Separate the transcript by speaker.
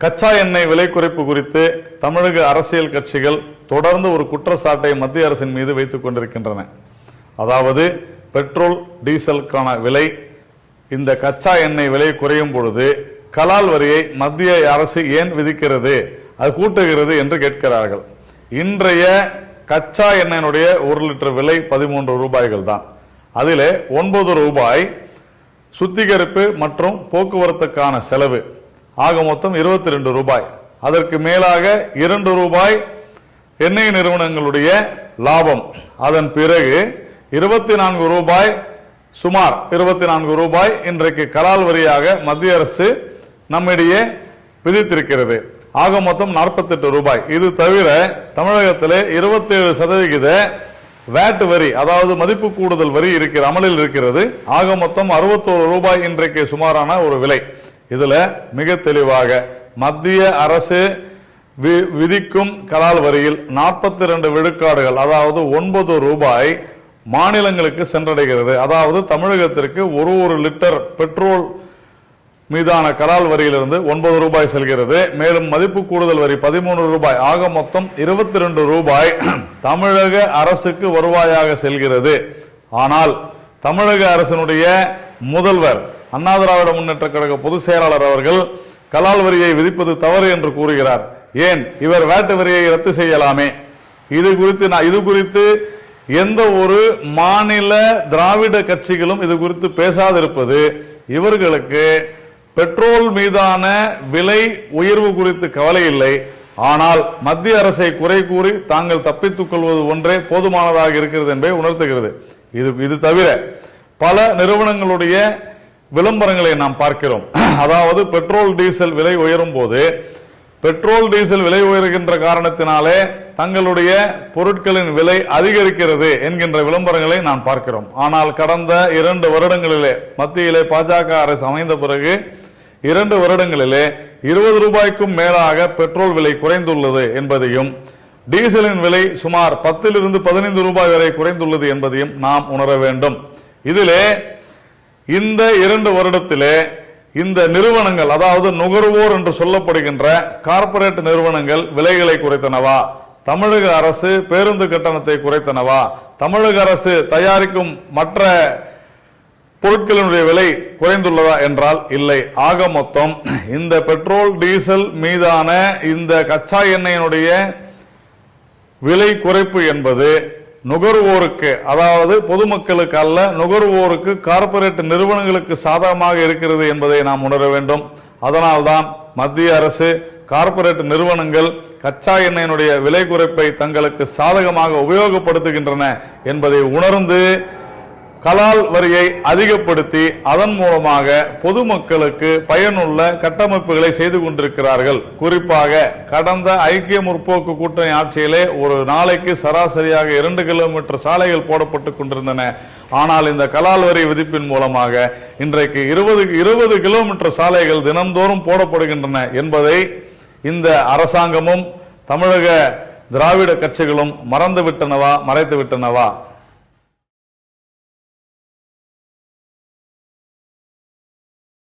Speaker 1: கச்சா எண்ணெய் விலை குறைப்பு குறித்து தமிழக அரசியல் கட்சிகள் தொடர்ந்து ஒரு குற்றச்சாட்டை மத்திய அரசின் மீது வைத்துக் கொண்டிருக்கின்றன. அதாவது பெட்ரோல் டீசலுக்கான விலை, இந்த கச்சா எண்ணெய் விலை குறையும் பொழுது கலால் வரியை மத்திய அரசு ஏன் விதிக்கிறது, அது கூட்டுகிறது என்று கேட்கிறார்கள். இன்றைய கச்சா எண்ணெயினுடைய 1 லிட்டர் விலை 13 ரூபாய்கள் தான். அதிலே 9 ரூபாய் சுத்திகரிப்பு மற்றும் போக்குவரத்துக்கான செலவு, ஆக மொத்தம் 22 ரூபாய். அதற்கு மேலாக 2 ரூபாய் எண்ணெய் நிறுவனங்களுடைய லாபம். அதன் பிறகு 24 ரூபாய், சுமார் 24 ரூபாய் இன்றைக்கு கலால் வரியாக மத்திய அரசு நம்மிடையே விதித்திருக்கிறது. ஆக மொத்தம் 48 ரூபாய். இது தவிர தமிழகத்திலே 27% வேட் வரி, அதாவது மதிப்பு கூடுதல் வரி அமலில் இருக்கிறது. ஆக மொத்தம் 61 ரூபாய் இன்றைக்கு சுமாரான ஒரு விலை. இதுல மிக தெளிவாக மத்திய அரசு விதிக்கும் கலால் வரியில் 42 விழுக்காடுகள், அதாவது 9 ரூபாய் மாநிலங்களுக்கு சென்றடைகிறது. அதாவது தமிழகத்திற்கு ஒரு லிட்டர் பெட்ரோல் மீதான கலால் வரியிலிருந்து 9 ரூபாய் செல்கிறது. மேலும் மதிப்பு கூடுதல் வரி 13 ரூபாய், ஆக மொத்தம் 22 ரூபாய் தமிழக அரசுக்கு வருவாயாக செல்கிறது. ஆனால் தமிழக அரசினுடைய முதல்வர் அண்ணா திராவிட முன்னேற்ற கழக பொதுச் செயலாளர் அவர்கள் கலால் வரியை விதிப்பது தவறு என்று கூறுகிறார். ஏன் இவர் வேட் வரியை ரத்து செய்யலாமே? இது குறித்து எந்த ஒரு மாநில திராவிட கட்சிகளும் இது குறித்து பேசாதிருப்பது இவர்களுக்கு பெட்ரோல் மீதான விலை உயர்வு குறித்து கவலை இல்லை. ஆனால் மத்திய அரசை குறை கூறி தாங்கள் தப்பித்துக் கொள்வது ஒன்றே போதுமானதாக இருக்கிறது என்பதை உணர்த்துகிறது. இது தவிர பல நிறுவனங்களுடைய விளம்பரங்களை நாம் பார்க்கிறோம். அதாவது பெட்ரோல் டீசல் விலை உயரும் போது பெட்ரோல் டீசல் விலை உயர்கின்ற காரணத்தினாலே தங்களுடைய பொருட்களின் விலை அதிகரிக்கிறது என்கின்ற விளம்பரங்களை நான் பார்க்கிறோம். ஆனால் கடந்த 2 வருடங்களிலே மத்தியிலே பாஜக அரசு அமைந்த பிறகு 2 வருடங்களிலே 20 ரூபாய்க்கும் மேலாக பெட்ரோல் விலை குறைந்துள்ளது என்பதையும், டீசலின் விலை சுமார் 10 to 15 ரூபாய் வரை குறைந்துள்ளது என்பதையும் நாம் உணர வேண்டும். இதிலே இந்த 2 வருடத்திலே இந்த நிறுவனங்கள், அதாவது நுகர்வோர் என்று சொல்லப்படுகின்ற கார்ப்பரேட் நிறுவனங்கள் விலைகளை குறைத்தனவா? தமிழக அரசு பேருந்து கட்டணத்தை குறைத்தனவா? தமிழக அரசு தயாரிக்கும் மற்ற பொருட்களினுடைய விலை குறைந்துள்ளதா என்றால் இல்லை. ஆக மொத்தம் இந்த பெட்ரோல் டீசல் மீதான இந்த கச்சா எண்ணெயினுடைய விலை குறைப்பு என்பது நுகர்வோருக்கு, அதாவது பொதுமக்களுக்கு அல்ல, நுகர்வோருக்கு, கார்ப்பரேட் நிறுவனங்களுக்கு சாதகமாக இருக்கிறது என்பதை நாம் உணர வேண்டும். அதனால்தான் மத்திய அரசு கார்ப்பரேட் நிறுவனங்கள் கச்சா எண்ணெயினுடைய விலை குறைப்பை தங்களுக்கு சாதகமாக உபயோகப்படுத்துகின்றன என்பதை உணர்ந்து கலால் வரியை அதிகப்படுத்தி அதன் மூலமாக பொதுமக்களுக்கு பயனுள்ள கட்டமைப்புகளை செய்து கொண்டிருக்கிறார்கள். குறிப்பாக கடந்த ஐக்கிய முற்போக்கு கூட்டணி ஆட்சியிலே ஒரு நாளைக்கு சராசரியாக 2 கிலோமீட்டர் சாலைகள் போடப்பட்டு கொண்டிருந்தன. ஆனால் இந்த கலால் வரி விதிப்பின் மூலமாக இன்றைக்கு 20 கிலோமீட்டர் சாலைகள் தினந்தோறும் போடப்படுகின்றன என்பதை இந்த அரசாங்கமும் தமிழக திராவிட கட்சிகளும் மறைத்து விட்டனவா?